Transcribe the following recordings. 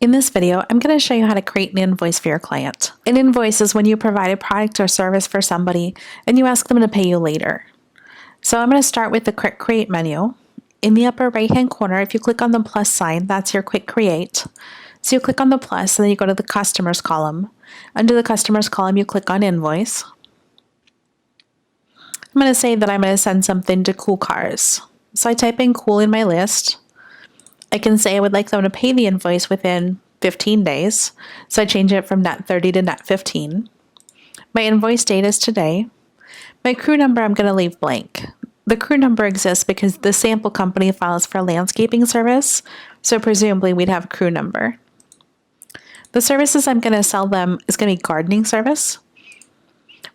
In this video, I'm going to show you how to create an invoice for your client. An invoice is when you provide a product or service for somebody and you ask them to pay you later. So I'm going to start with the Quick Create menu. In the upper right hand corner, if you click on the plus sign, that's your Quick Create. So you click on the plus and then you go to the Customers column. Under the Customers column, you click on Invoice. I'm going to say that I'm going to send something to Cool Cars. So I type in Cool in my list. I can say I would like them to pay the invoice within 15 days. So I change it from net 30 to net 15. My invoice date is today. My crew number I'm going to leave blank. The crew number exists because the sample company files for landscaping service, so presumably we'd have a crew number. The services I'm going to sell them is going to be gardening service.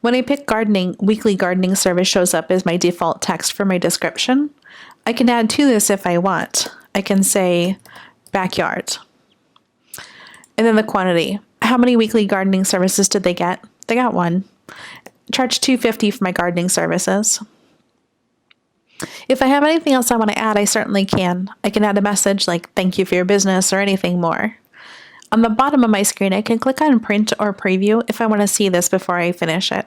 When I pick gardening, weekly gardening service shows up as my default text for my description. I can add to this if I want. I can say backyard. And then the quantity. How many weekly gardening services did they get? They got one. Charge $2.50 for my gardening services. If I have anything else I want to add, I certainly can. I can add a message like thank you for your business or anything more. On the bottom of my screen, I can click on print or preview if I want to see this before I finish it.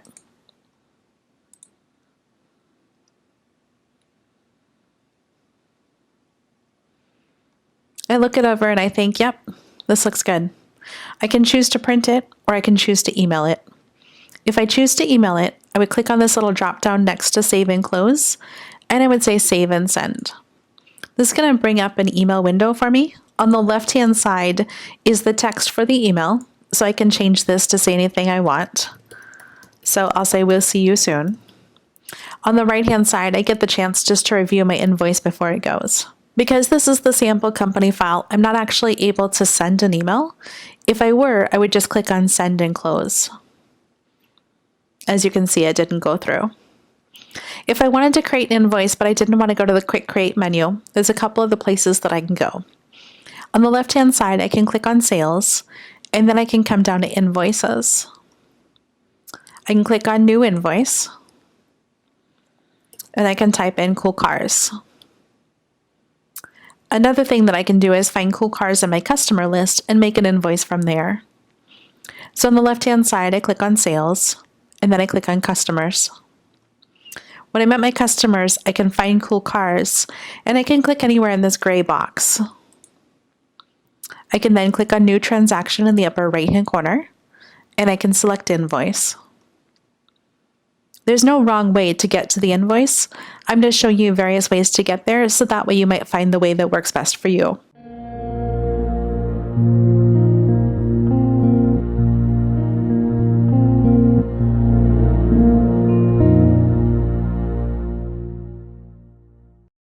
I look it over and I think, yep, this looks good. I can choose to print it or I can choose to email it. If I choose to email it, I would click on this little drop down next to Save and Close, and I would say Save and Send. This is going to bring up an email window for me. On the left-hand side is the text for the email, so I can change this to say anything I want. So I'll say, we'll see you soon. On the right-hand side, I get the chance just to review my invoice before it goes. Because this is the sample company file, I'm not actually able to send an email. If I were, I would just click on Send and Close. As you can see, it didn't go through. If I wanted to create an invoice, but I didn't want to go to the Quick Create menu, there's a couple of the places that I can go. On the left-hand side, I can click on Sales, and then I can come down to Invoices. I can click on New Invoice, and I can type in Cool Cars. Another thing that I can do is find Cool Cars in my customer list and make an invoice from there. So on the left-hand side, I click on Sales, and then I click on Customers. When I'm at my customers, I can find Cool Cars, and I can click anywhere in this gray box. I can then click on New Transaction in the upper right-hand corner, and I can select Invoice. There's no wrong way to get to the invoice. I'm just showing you various ways to get there, so that way you might find the way that works best for you.